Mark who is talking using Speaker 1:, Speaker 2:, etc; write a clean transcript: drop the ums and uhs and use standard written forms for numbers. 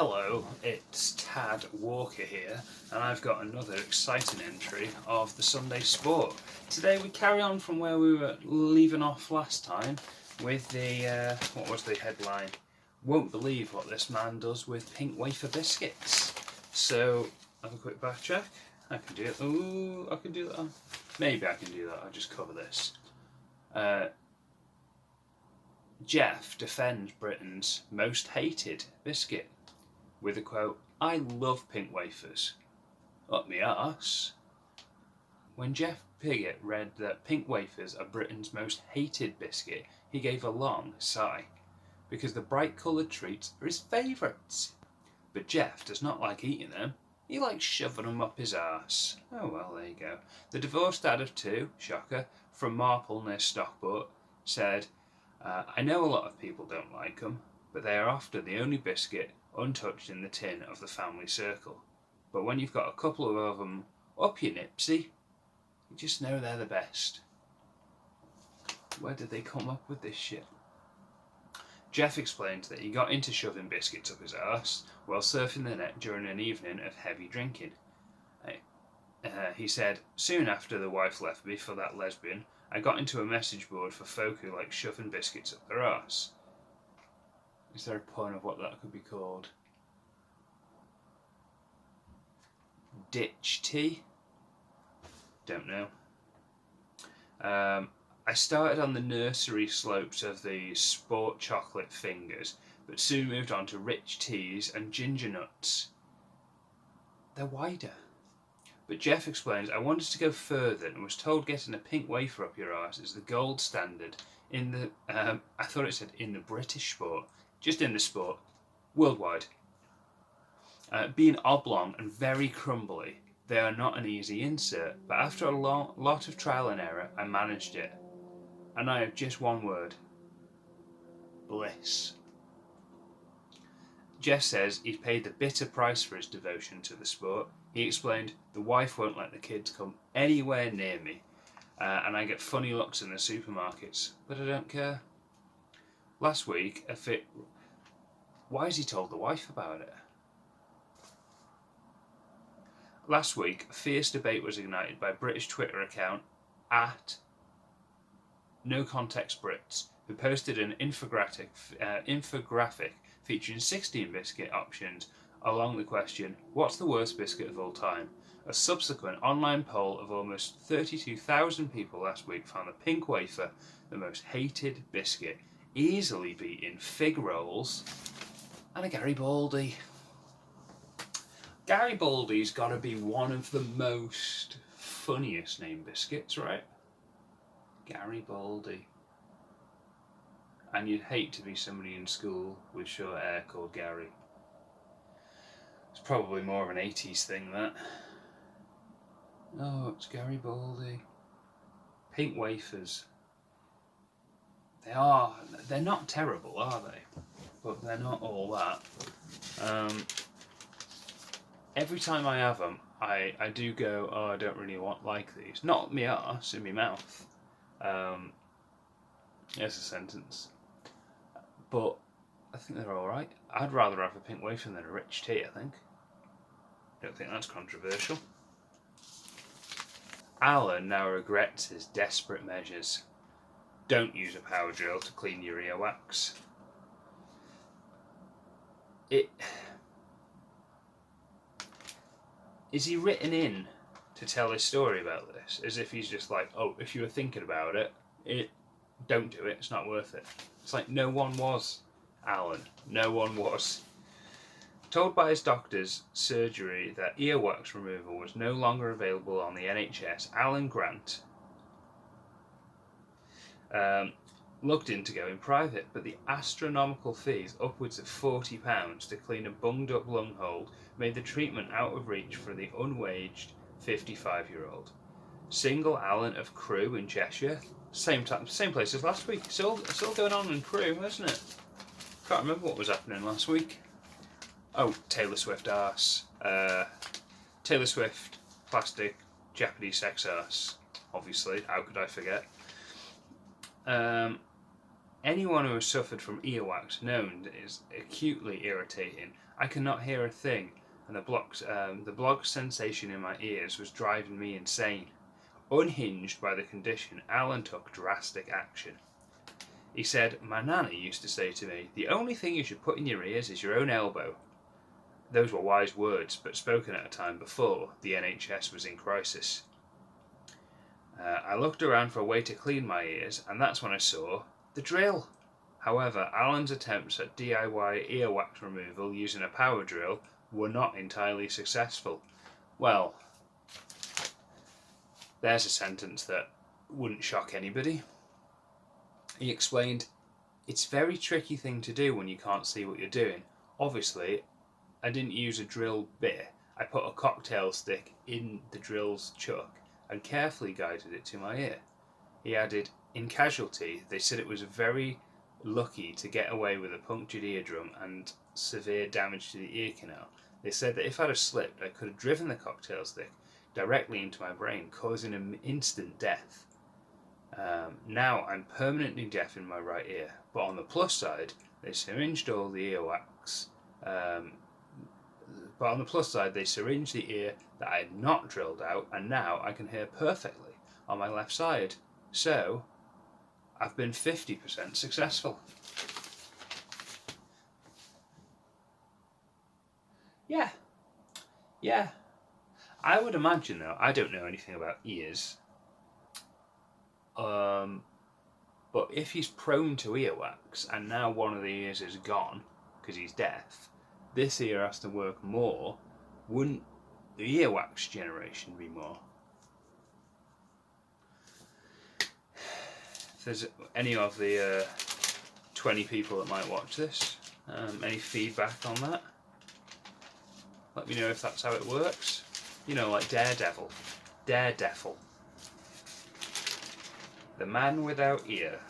Speaker 1: Hello, it's Tad Walker here, and I've got another exciting entry of the Sunday Sport. Today we carry on from where we were leaving off last time with the, what was the headline? Won't believe what this man does with pink wafer biscuits. So, have a quick back check. I can do it. Ooh, I can do that. Maybe I can do that. I'll just cover this. Jeff defends Britain's most hated biscuit with a quote, "I love pink wafers. Up me arse." When Jeff Piggott read that pink wafers are Britain's most hated biscuit, he gave a long sigh, because the bright coloured treats are his favourites. But Jeff does not like eating them, he likes shoving them up his arse. Oh well, there you go. The divorced dad of two, shocker, from Marple near Stockport, said, "I know a lot of people don't like them, but they are often the only biscuit untouched in the tin of the family circle. But when you've got a couple of them up your nipsy, you just know they're the best." Where did they come up with this shit? Jeff explained that he got into shoving biscuits up his arse while surfing the net during an evening of heavy drinking. He said, "Soon after the wife left me for that lesbian, I got into a message board for folk who like shoving biscuits up their arse." Is there a pun of what that could be called? Ditch tea? Don't know. I started on the nursery slopes of the sport chocolate fingers, but soon moved on to rich teas and ginger nuts. They're wider. But Jeff explains, "I wanted to go further and was told getting a pink wafer up your arse is the gold standard in the, I thought it said in the British sport, just in the sport, worldwide. Being oblong and very crumbly, they are not an easy insert, but after a lot of trial and error, I managed it. And I have just one word: bliss." Jeff says he's paid the bitter price for his devotion to the sport. He explained, "The wife won't let the kids come anywhere near me, and I get funny looks in the supermarkets, but I don't care." Last week, why has he told the wife about it? Last week, a fierce debate was ignited by British Twitter account at NoContextBrits, who posted an infographic featuring 16 biscuit options along the question, "What's the worst biscuit of all time?" A subsequent online poll of almost 32,000 people last week found the pink wafer the most hated biscuit, easily beating fig rolls and a Garibaldi. Garibaldi's got to be one of the most funniest named biscuits, right? Garibaldi. And you'd hate to be somebody in school with short hair called Gary. It's probably more of an 80s thing, that. Oh, it's Garibaldi. Pink wafers. They're not terrible, are they? But they're not all that. Every time I have them, I do go, "Oh, I don't really like these." Not me arse, in my mouth. There's a sentence. But I think they're alright. I'd rather have a pink wafer than a rich tea, I think. Don't think that's controversial. Alan now regrets his desperate measures. Don't use a power drill to clean your earwax. Is he written in to tell his story about this? As if he's just like, "Oh, if you were thinking about it, don't do it, it's not worth it." It's like, no one was, Alan. No one was. Told by his doctor's surgery that earwax removal was no longer available on the NHS, Alan Grant looked into going private, but the astronomical fees, upwards of £40 to clean a bunged up lung hole, made the treatment out of reach for the unwaged 55-year-old. Single Alan of Crewe in Cheshire, same place as last week. It's all going on in Crewe, isn't it? Can't remember what was happening last week. Oh, Taylor Swift arse. Taylor Swift, plastic, Japanese sex arse. Obviously, how could I forget? Anyone who has suffered from earwax knows it is acutely irritating. I cannot hear a thing, and the block sensation in my ears was driving me insane. Unhinged by the condition, Alan took drastic action. He said, "My nanny used to say to me, the only thing you should put in your ears is your own elbow." Those were wise words, but spoken at a time before the NHS was in crisis. I looked around for a way to clean my ears, and that's when I saw the drill. However, Alan's attempts at DIY earwax removal using a power drill were not entirely successful. Well, there's a sentence that wouldn't shock anybody. He explained, "It's a very tricky thing to do when you can't see what you're doing. Obviously, I didn't use a drill bit. I put a cocktail stick in the drill's chuck and carefully guided it to my ear." He added, "In casualty, they said it was very lucky to get away with a punctured eardrum and severe damage to the ear canal. They said that if I'd have slipped, I could have driven the cocktail stick directly into my brain, causing an instant death. Now I'm permanently deaf in my right ear, but on the plus side, they syringed all the earwax. But on the plus side, they syringed the ear that I had not drilled out, and now I can hear perfectly on my left side. So, I've been 50% successful." Yeah. I would imagine, though, I don't know anything about ears, but if he's prone to earwax, and now one of the ears is gone, because he's deaf, this ear has to work more. Wouldn't the earwax generation be more? If there's any of the 20 people that might watch this, any feedback on that? Let me know if that's how it works. You know, like Daredevil. The man without ear.